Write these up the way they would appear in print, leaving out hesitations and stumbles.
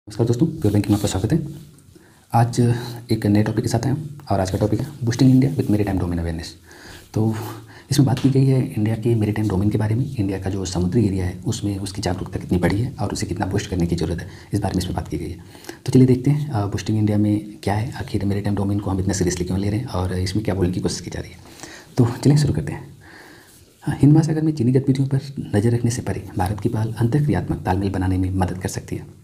नमस्कार दोस्तों, pure banking में आपका स्वागत है। आज एक नए टॉपिक के साथ आए हैं और आज का टॉपिक है boosting India with maritime domain awareness. तो इसमें बात की गई है इंडिया के मेरीटाइम डोमेन के बारे में। इंडिया का जो समुद्री एरिया है उसमें उसकी जागरूकता कितनी बढ़ी है और उसे कितना बूस्ट करने की ज़रूरत है, इस बारे में इसमें बात की गई है। तो चलिए देखते हैं बूस्टिंग इंडिया में क्या है, आखिर मेरीटाइम डोमेन को हम इतना सीरियसली क्यों ले रहे हैं और इसमें क्या बोलने की कोशिश की जा रही है। तो चलिए शुरू करते हैं। हिंद महासागर में चीनी गतिविधियों पर नज़र रखने से परे भारत की पहल अंतर्क्रियात्मक तालमेल बनाने में मदद कर सकती है।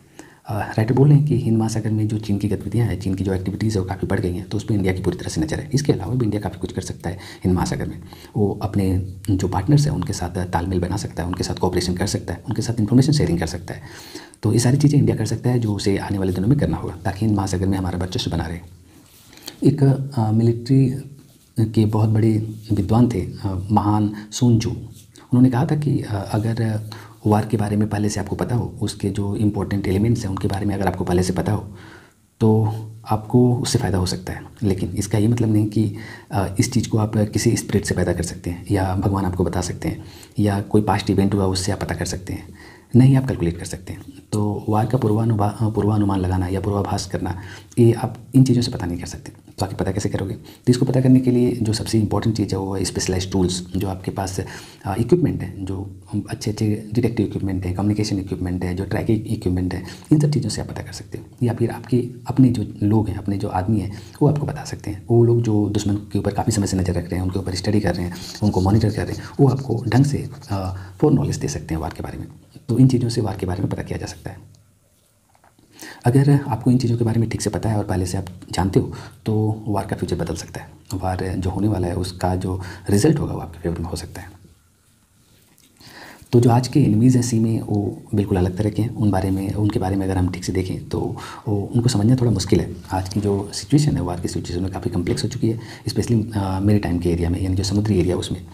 राइटर बोल रहे हैं कि हिंद महासागर में जो चीन की गतिविधियां हैं, चीन की जो एक्टिविटीज़ है वो काफ़ी बढ़ गई हैं, तो उस पर इंडिया की पूरी तरह से नज़र है। इसके अलावा भी इंडिया काफ़ी कुछ कर सकता है हिंद महासागर में। वो अपने जो पार्टनर्स हैं उनके साथ तालमेल बना सकता है, उनके साथ कोऑपरेशन कर सकता है, उनके साथ इन्फॉर्मेशन शेयरिंग कर सकता है। तो ये सारी चीज़ें इंडिया कर सकता है जो उसे आने वाले दिनों में करना होगा, ताकि हिंद महासागर में हमारा वर्चस्व बना रहे। एक मिलिट्री के बहुत बड़े विद्वान थे, महान सुन जू। उन्होंने कहा था कि अगर वार के बारे में पहले से आपको पता हो, उसके जो इम्पोर्टेंट एलिमेंट्स हैं उनके बारे में अगर आपको पहले से पता हो तो आपको उससे फ़ायदा हो सकता है। लेकिन इसका ये मतलब नहीं कि इस चीज़ को आप किसी स्पिरिट से पैदा कर सकते हैं या भगवान आपको बता सकते हैं या कोई पास्ट इवेंट हुआ उससे आप पता कर सकते हैं। नहीं, आप कैलकुलेट कर सकते हैं। तो वार का पूर्वानुमान लगाना या पूर्वाभास करना, ये आप इन चीज़ों से पता नहीं कर सकते। तो आखिर पता कैसे करोगे? तो इसको पता करने के लिए जो सबसे इंपॉर्टेंट चीज़ है वो है स्पेशलाइज्ड टूल्स। जो आपके पास इक्विपमेंट है, जो अच्छे डिटेक्टिव इक्विपमेंट है, कम्युनिकेशन इक्विपमेंट है, जो ट्रैकिंग इक्विपमेंट है, इन सब चीज़ों से आप पता कर सकते हो। या फिर आपके अपने जो लोग हैं, अपने जो आदमी हैं, वो आपको बता सकते हैं। वो लोग जो दुश्मन के ऊपर काफ़ी समय से नज़र रख रहे हैं, उनके ऊपर स्टडी कर रहे हैं, उनको मॉनिटर कर रहे हैं, वो आपको ढंग से फोर नॉलेज दे सकते हैं वार के बारे में। तो इन चीज़ों से वार के बारे में पता किया जा सकता है। अगर आपको इन चीज़ों के बारे में ठीक से पता है और पहले से आप जानते हो तो वार का फ्यूचर बदल सकता है। वार जो होने वाला है उसका जो रिजल्ट होगा वो आपके फेवर में हो सकता है। तो जो आज के एनिमीज़ हैं सी में, वो बिल्कुल अलग तरह के हैं। उनके बारे में अगर हम ठीक से देखें तो उनको समझना थोड़ा मुश्किल है। आज की जो सिचुएशन है, वार की सिचुएशन में काफ़ी कम्प्लेक्स हो चुकी है, स्पेशली मेरे टाइम के एरिया में, यानी जो समुद्री एरिया उसमें।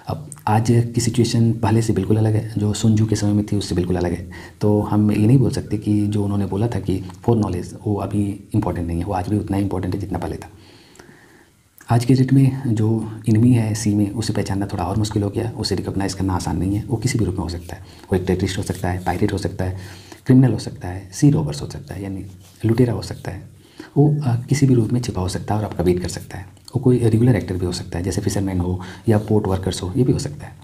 अब आज की सिचुएशन पहले से बिल्कुल अलग है, जो सुन जू के समय में थी उससे बिल्कुल अलग है। तो हम ये नहीं बोल सकते कि जो उन्होंने बोला था कि फोर नॉलेज, वो अभी इंपॉर्टेंट नहीं है। वो आज भी उतना इंपॉर्टेंट है जितना पहले था। आज के डेट में जो इनमी है सी में, उसे पहचानना थोड़ा और मुश्किल हो गया। उसे रिकॉग्नाइज़ करना आसान नहीं है। वो किसी भी रूप में हो सकता है। वो एक टेररिस्ट हो सकता है, पायरेट हो सकता है, क्रिमिनल हो सकता है, सी रोवर्स हो सकता है, यानी लुटेरा हो सकता है। वो किसी भी रूप में छिपा हो सकता है और आपका बीट कर सकता है। वो कोई रेगुलर एक्टर भी हो सकता है, जैसे फिशरमैन हो या पोर्ट वर्कर्स हो, ये भी हो सकता है।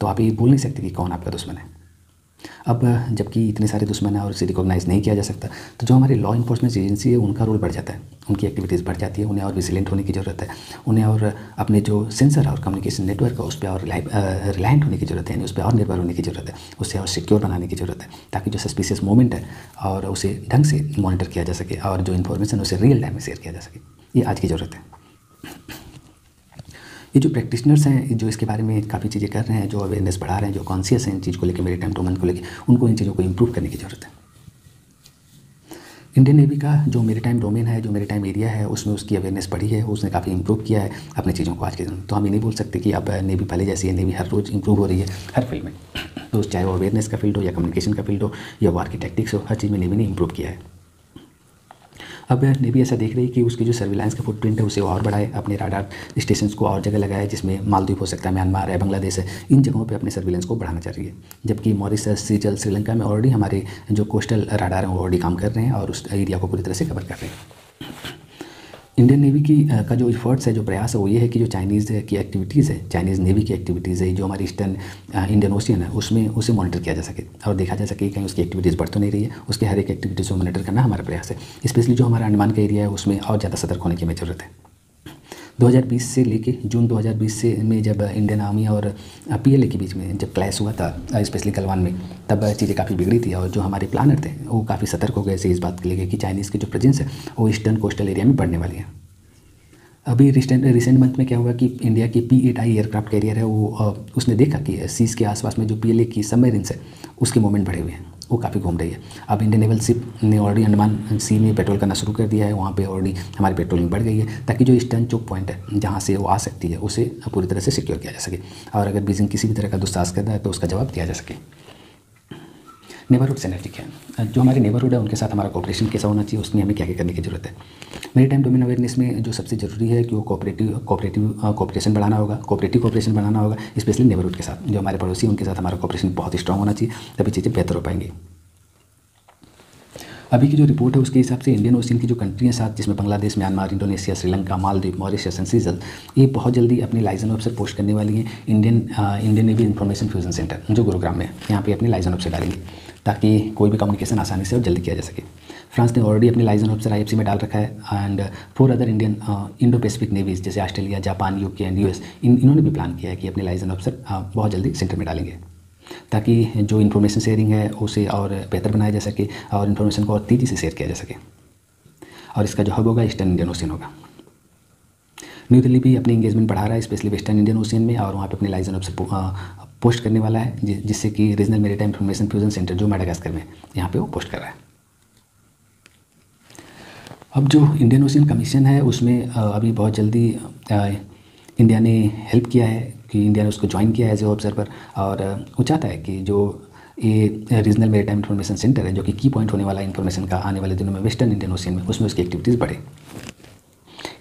तो आप ये बोल नहीं सकते कि कौन आपका दुश्मन है। अब जबकि इतने सारे दुश्मन हैं और उसे रिकॉग्नाइज़ नहीं किया जा सकता, तो जो हमारी लॉ इन्फोर्समेंट एजेंसी है उनका रोल बढ़ जाता है, उनकी एक्टिविटीज़ बढ़ जाती है। उन्हें और विजिलेंट होने की ज़रूरत है। उन्हें और अपने जो सेंसर और कम्युनिकेशन नेटवर्क है उस पर और रिलायंट होने की ज़रूरत है, यानी उस पर और निर्भर होने की ज़रूरत है, उसे और सिक्योर बनाने की ज़रूरत है, ताकि जो सस्पिशियस मोमेंट है और उसे ढंग से मॉनिटर किया जा सके और जो इन्फॉर्मेशन उसे रियल टाइम में शेयर किया जा सके। ये आज की ज़रूरत है। ये जो प्रैक्टिशनर्स हैं, जो इसके बारे में काफ़ी चीज़ें कर रहे हैं, जो अवेयरनेस बढ़ा रहे हैं, जो कॉन्शियस हैं इन चीज़ को लेकर, मेरीटाइम डोमेन को लेकर, उनको इन चीज़ों को इम्प्रूव करने की ज़रूरत है। इंडियन नेवी का जो मेरीटाइम डोमेन है, जो मेरीटाइम एरिया है, उसमें उसकी अवेयरनेस बढ़ी है, उसने काफ़ी इंप्रूव किया है अपनी चीज़ों को आज के दिन। तो हम ये नहीं बोल सकते कि अब नेवी पहले जैसी है। नेवी हर रोज़ इंप्रूव हो रही है हर फील्ड में। तो चाहे वो अवेयरनेस का फील्ड हो या कम्युनिकेशन का फील्ड हो या वार की टैक्टिक्स हो, हर चीज़ में नेवी ने इंप्रूव किया है। अब नेवी ऐसा देख रही है कि उसकी जो सर्विलांस का फुटप्रिंट है उसे और बढ़ाए, अपने राडार स्टेशंस को और जगह लगाए, जिसमें मालदीव हो सकता है, म्यांमार है, बांग्लादेश है, इन जगहों पे अपने सर्विलेंस को बढ़ाना चाह रही है। जबकि मॉरिशस, सीचल, श्रीलंका में ऑलरेडी हमारे जो कोस्टल राडार हैं वो ऑलरेडी काम कर रहे हैं और उस एरिया को पूरी तरह से कवर कर रहे हैं। इंडियन नेवी का जो इफर्ट्स है, जो प्रयास है, वो ये है कि जो चाइनीज़ की एक्टिविटीज़ है, चाइनीज़ नेवी की एक्टिविटीज़ है, जो हमारी ईस्टर्न इंडियन ओशियन है, उसमें उसे मॉनिटर किया जा सके और देखा जा सके कहीं उसकी एक्टिविटीज़ बढ़ तो नहीं रही है। उसके हर एक एक्टिविटीज़ को मॉनिटर करना हमारा प्रयास है। स्पेशली जो हमारा अंडमान का एरिया है उसमें और ज़्यादा सतर्क होने की हमें ज़रूरत है। 2020 से लेके जून 2020 से में जब इंडियन आर्मी और पीएलए के बीच में जब क्लैश हुआ था, स्पेशली गलवान में, तब चीज़ें काफ़ी बिगड़ी थी और जो हमारे प्लानर थे वो काफ़ी सतर्क हो गए से इस बात के लिए कि चाइनीज़ की जो प्रेजेंस है वो ईस्टर्न कोस्टल एरिया में बढ़ने वाली है। अभी रिसेंट मंथ में क्या हुआ कि इंडिया की P-8I एयरक्राफ्ट कैरियर है, वो उसने देखा कि सीज के आसपास में जो पीएलए की सबमरीन्स है उसके मूवमेंट बढ़े हुए हैं, वो काफ़ी घूम रही है। अब इंडियन नेवल शिप ने ऑलरेडी अंडमान सी में पेट्रोल करना शुरू कर दिया है। वहाँ पे ऑलरेडी हमारी पेट्रोलिंग बढ़ गई है, ताकि जो ईस्टर्न चोक पॉइंट है जहाँ से वो आ सकती है उसे पूरी तरह से सिक्योर किया जा सके और अगर बीजिंग किसी भी तरह का दुस्साहस करता है तो उसका जवाब दिया जा सके। नेबरहुड सिनर्जी क्या है? जो हमारे नेबरहुड है उनके साथ हमारा कोऑपरेशन कैसा होना चाहिए, उसमें हमें क्या क्या करने की ज़रूरत है। मेरीटाइम डोमेन अवेयरनेस में जो सबसे ज़रूरी है कि वो कोऑपरेशन बढ़ाना होगा, कोऑपरेटिव कोऑपरेशन बढ़ाना होगा, स्पेशली नेबरहुड के साथ। जो हमारे पड़ोसी हैं उनके साथ हमारा कोऑपरेशन बहुत स्ट्रांग होना चाहिए, तभी चीज़ें बेहतर हो पाएंगी। अभी की जो रिपोर्ट है उसके हिसाब से इंडियन ओशियन की जो कंट्री हैं साथ, जिसमें Bangladesh, Myanmar, Indonesia, Sri Lanka, Maldives, Mauritius and Seychelles, ये बहुत जल्दी अपनी लाइजन ऑफिसर पोस्ट करने वाली हैं Indian navy information fusion centre जो गुरुग्राम में है, यहाँ पे अपनी लाइजन ऑफिसर डालेंगे ताकि कोई भी कम्युनिकेशन आसानी से और जल्दी किया जा सके। फ्रांस ने ऑलरेडी अपनी लाइजन ऑफिसर आईएफसी में डाल रखा है and 4 other Indo Pacific navies जैसे Australia, Japan, UK and US, इन्होंने भी प्लान किया है कि अपनी लाइजन ऑफिसर बहुत जल्दी सेंटर में डालेंगे ताकि जो इन्फॉर्मेशन शेयरिंग है उसे और बेहतर बनाया जा सके और इन्फॉर्मेशन को और तेज़ी से शेयर किया जा सके। और इसका जो हब होगा ईस्टर्न इंडियन ओशियन होगा। न्यू दिल्ली भी अपनी इंगेजमेंट बढ़ा रहा है स्पेशली वेस्टर्न इंडियन ओशियन में, और वहाँ पे अपनी लाइजन ऑफिसर पोस्ट करने वाला है जिससे कि regional maritime information fusion centre जो मेडागास्कर में यहाँ पे वो पोस्ट कर रहा है। अब जो इंडियन ओशियन कमीशन है उसमें अभी बहुत जल्दी इंडिया ने हेल्प किया है कि इंडिया ने उसको ज्वाइन किया है एज ए ऑब्जर्वर, और वो चाहता है कि जो ये रीजनल मैरीटाइम इंफॉर्मेशन सेंटर है जो कि की पॉइंट होने वाला है इंफॉर्मेशन का आने वाले दिनों में वेस्टर्न इंडियन ओशियन में, उसमें उसकी एक्टिविटीज़ बढ़े।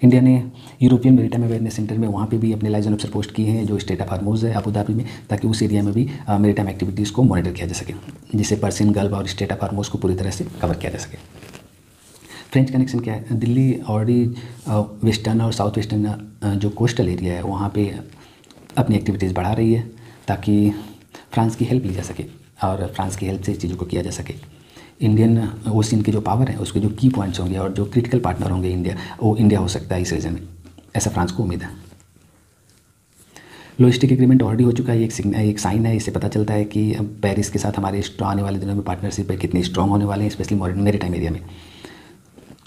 इंडिया ने यूरोपियन मैरीटाइम अवेयरनेस सेंटर में वहाँ पे भी अपने लाइजन ऑफिसर पोस्ट किए हैं जो स्टेट ऑफ हार्मोज है अबू धाबी में, ताकि उस एरिया में भी मैरीटाइम एक्टिविटीज़ को मॉनिटर किया जा सके, जिससे पर्सियन गल्फ और स्टेट ऑफ हार्मोज को पूरी तरह से कवर किया जा सके। फ्रेंच कनेक्शन क्या है, दिल्ली ऑलरेडी वेस्टर्न और साउथ वेस्टर्न जो कोस्टल एरिया है वहाँ पे अपनी एक्टिविटीज़ बढ़ा रही है ताकि फ्रांस की हेल्प ली जा सके और फ्रांस की हेल्प से इस चीज़ों को किया जा सके। इंडियन ओशियन की जो पावर है उसके जो की पॉइंट्स होंगे और जो क्रिटिकल पार्टनर होंगे इंडिया हो सकता है इस रीजन में, ऐसा फ्रांस को उम्मीद है। लॉजिस्टिक एग्रीमेंट ऑलरेडी हो चुका है, एक साइन है। इससे पता चलता है कि पेरिस के साथ हमारे आने वाले दिनों में पार्टनरशिप है कितने स्ट्रॉन्ग होने वाले हैं, स्पेशली मैरीटाइम एरिया में।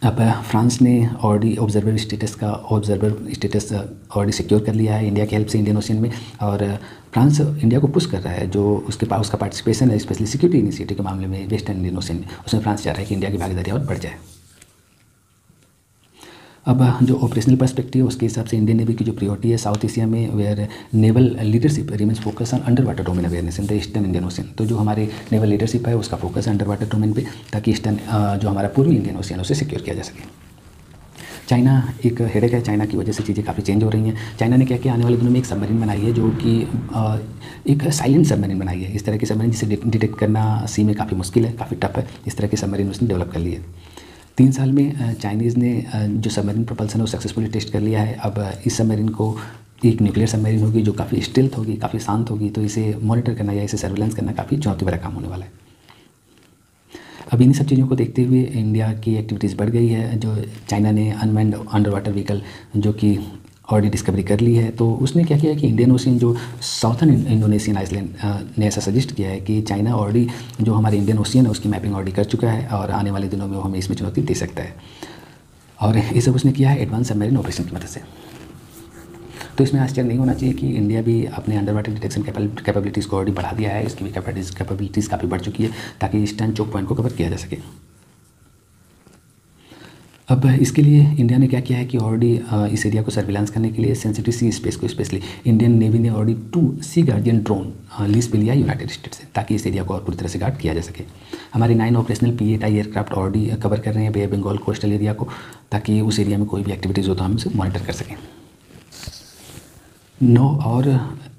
अब फ्रांस ने already observer status already secure कर लिया है इंडिया की हेल्प से इंडियन ओशियन में, और फ्रांस इंडिया को पुश कर रहा है जो उसके पास उसका पार्टिसिपेशन है स्पेशली सिक्योरिटी इनिशिएटिव के मामले में वेस्टर्न इंडियन ओशियन में, उसमें फ्रांस चाह रहा है कि इंडिया की भागीदारी और बढ़ जाए। अब जो ऑपरेशनल पर्सपेक्टिव उसके हिसाब से इंडियन नेवी की जो प्रायोरिटी है साउथ एशिया में where naval leadership remains focus on underwater domain awareness in the eastern Indian ocean. तो जो हमारे नेवल लीडरशिप है उसका फोकस है अंडर वाटर डोमेन पे, ताकि ईस्टर्न जो हमारा पूर्वी इंडियन ओशियन उसे सिक्योर किया जा सके। चाइना एक हेडेक है, चाइना की वजह से चीज़ें काफ़ी चेंज हो रही हैं। चाइना ने क्या किया, आने वाले दिनों में एक सबमरीन बनाई है जो कि एक साइलेंट सबमरीन बनाई है। इस तरह की सबमरीन जिसे डिटेक्ट करना सी में काफ़ी मुश्किल है, काफ़ी टफ है, इस तरह की सबमरीन उसने डेवलप कर ली है। 3 साल में चाइनीज़ ने जो सबमरीन प्रोपल्सन है वो सक्सेसफुली टेस्ट कर लिया है। अब इस सबमरीन को एक न्यूक्लियर सबमरीन होगी जो काफ़ी स्टिल्थ होगी, काफ़ी शांत होगी, तो इसे मॉनिटर करना या इसे सर्विलेंस करना काफ़ी चुनौती भरा काम होने वाला है। अब इन्हीं सब चीज़ों को देखते हुए इंडिया की एक्टिविटीज़ बढ़ गई है। जो चाइना ने अनमैन्ड अंडर वाटर व्हीकल जो कि ऑलरेडी डिस्कवरी कर ली है, तो उसने क्या किया कि इंडियन ओशियन जो साउथर्न इंडोनेशियन आइसलैंड ने ऐसा सजेस्ट किया है कि चाइना ऑलरेडी जो हमारे इंडियन ओशियन है उसकी मैपिंग ऑलरेडी कर चुका है और आने वाले दिनों में वो हमें इसमें चुनौती दे सकता है, और ये सब उसने किया है एडवांस सबमरीन ऑपरेशन की मदद से। तो इसमें आश्चर्य नहीं होना चाहिए कि इंडिया भी अपने अंडर वाटर डिटेक्शन कैपेबिलिटीज़ को ऑलरेडी बढ़ा दिया है। इसकी भी कैपेबिलिटीज़ काफ़ी बढ़ चुकी है ताकि ईस्टर्न चोक पॉइंट को कवर किया जा सके। अब इसके लिए इंडिया ने क्या किया है कि ऑलरेडी इस एरिया को सर्विलांस करने के लिए सेंसिटिव सी स्पेस को स्पेशली इंडियन नेवी ने ऑलरेडी 2 सी गार्डियन ड्रोन लीज पे लिया यूनाइटेड स्टेट से, ताकि इस एरिया को और पूरी तरह से गार्ड किया जा सके। हमारे 9 operational P-8I aircraft already cover कर रहे हैं बे ऑफ बंगाल कोस्टल एरिया को, ताकि उस एरिया में कोई भी एक्टिविटीज़ हो तो हम उसे मॉनिटर कर सकें। 9 और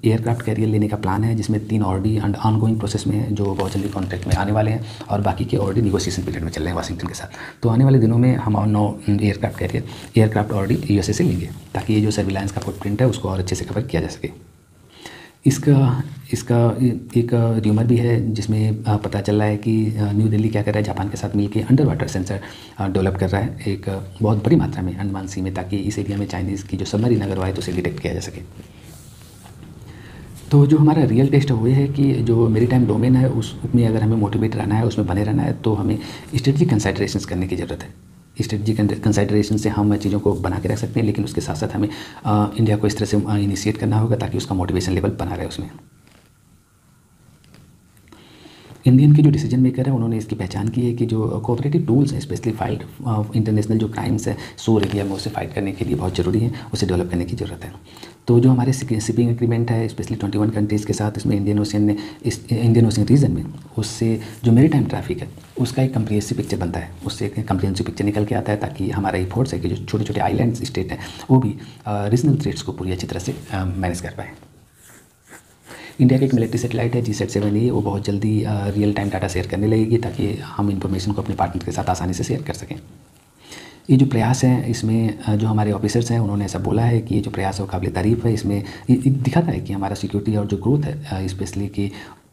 एयरक्राफ्ट कैरियर लेने का प्लान है, जिसमें 3 ऑलरेडी ऑनगोइंग प्रोसेस में है जो बहुत जल्दी कॉन्ट्रैक्ट में आने वाले हैं, और बाकी के ऑलरेडी निगोशिएशन पीरियड में चल रहे हैं वाशिंगटन के साथ। तो आने वाले दिनों में हम 9 aircraft carrier aircraft already USA से लेंगे, ताकि ये जो सर्विलांस का फुटप्रिंट है उसको और अच्छे से कवर किया जा सके। इसका एक र्यूमर भी है जिसमें पता चल रहा है कि न्यू दिल्ली क्या कर रहा है, जापान के साथ मिलकर अंडर वाटर सेंसर डेवलप कर रहा है एक बहुत बड़ी मात्रा में अंडमान सी में, ताकि इस एरिया में चाइनीज़ की जो सबमरीन अगर आए तो उसे डिटेक्ट किया जा सके। तो जो हमारा रियल टेस्ट है वो है कि जो मैरीटाइम डोमेन है उसमें अगर हमें मोटिवेट रहना है, उसमें बने रहना है, तो हमें स्ट्रेटजिक कंसाइडरेशंस करने की ज़रूरत है। स्ट्रेटजिक कंसाइडरेशन से हम चीज़ों को बना के रख सकते हैं, लेकिन उसके साथ साथ हमें इंडिया को इस तरह से इनिशिएट करना होगा ताकि उसका मोटिवेशन लेवल बना रहे उसमें। इंडियन के जो डिसीजन मेकर है उन्होंने इसकी पहचान की है कि जो कोऑपरेटिव टूल्स हैं स्पेशली फाइट इंटरनेशनल जो क्राइम्स है शोर एरिया में उसे फाइट करने के लिए बहुत ज़रूरी है, उसे डेवलप करने की ज़रूरत है। तो जो हमारे शिपिंग एग्रीमेंट है स्पेशली 21 कंट्रीज़ के साथ, इसमें इंडियन ओशियन रीजन में उससे जो मैरीटाइम ट्रैफिक है उसका एक कंप्रिहेंसिव पिक्चर बनता है, उससे एक कंप्रिहेंसिव पिक्चर निकल के आता है, ताकि हमारा एफर्ट्स है कि जो छोटे छोटे आइलैंड स्टेट हैं वो भी रीजनल थ्रेट्स को पूरी अच्छी तरह से मैनेज कर पाएँ। इंडिया की एक मिलिट्री सैटेलाइट है GSAT-7A, वो बहुत जल्दी रियल टाइम डाटा शेयर करने लगेगी ताकि हम इंफॉर्मेशन को अपने पार्टनर के साथ आसानी से शेयर कर सकें। ये जो प्रयास है इसमें जो हमारे ऑफिसर्स हैं उन्होंने ऐसा बोला है कि ये जो प्रयास है वो काबिल तारीफ़ है। इसमें ये दिखाता है कि हमारा सिक्योरिटी और जो ग्रोथ है स्पेशली कि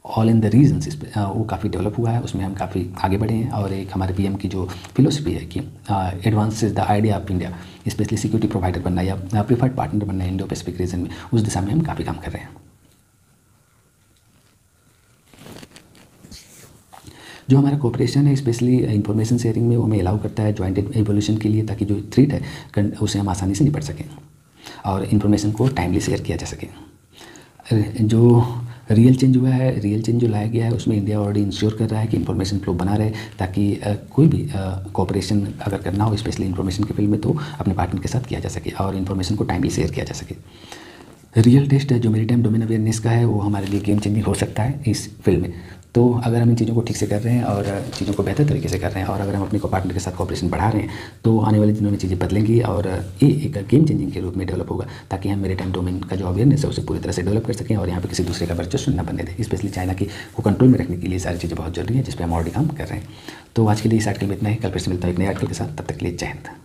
ऑल इन द रीजन्स वो काफ़ी डेवलप हुआ है, उसमें हम काफ़ी आगे बढ़े हैं। और एक हमारे PM की जो फिलोसफी है कि advance is the idea of India, specially security provider बनना या प्रीफर्ड पार्टनर बनना इंडो पैसिफिक रीजन में, उस दिशा में हम काफ़ी काम कर रहे हैं। जो हमारा कोऑपरेशन है स्पेशली इंफॉर्मेशन शेयरिंग में, वो हमें अलाउ करता है जॉइंट एवोल्यूशन के लिए, ताकि जो थ्रेट है उसे हम आसानी से निपट सकें और इन्फॉर्मेशन को टाइमली शेयर किया जा सके। जो रियल चेंज हुआ है, रियल चेंज जो लाया गया है उसमें इंडिया ऑलरेडी इंश्योर कर रहा है कि इन्फॉर्मेशन फ्लो बना रहे, ताकि कोई भी कोऑपरेशन अगर करना हो स्पेशली इन्फॉर्मेशन के फील्ड में तो अपने पार्टनर के साथ किया जा सके और इन्फॉर्मेशन को टाइमली शेयर किया जा सके। रियल टेस्ट जो मैरीटाइम डोमेन अवेयरनेस का है वो हमारे लिए गेम चेंजिंग हो सकता है इस फील्ड में। तो अगर हम इन चीज़ों को ठीक से कर रहे हैं और चीज़ों को बेहतर तरीके से कर रहे हैं और अगर हम अपने को पार्टनर के साथ कोऑपरेशन बढ़ा रहे हैं तो आने वाले दिनों में चीज़ें बदलेंगी और ये एक गेम चेंजिंग के रूप में डेवलप होगा, ताकि हम मैरीटाइम डोमेन का जो अवेयरनेस है उसे पूरी तरह से डेवलप कर सकें और यहाँ पे किसी दूसरे का वर्चस्व न बनने दें। स्पेशली चाइना की को कंट्रोल में रखने के लिए सारी चीज़ें बहुत जरूरी है, जिस पर हम ऑलरेडी काम कर रहे हैं। तो आज के लिए इस आर्टिकल में इतना ही। कल फिर से मिलता है एक नए आर्टिकल के साथ, तब तक के लिए जय हिंद।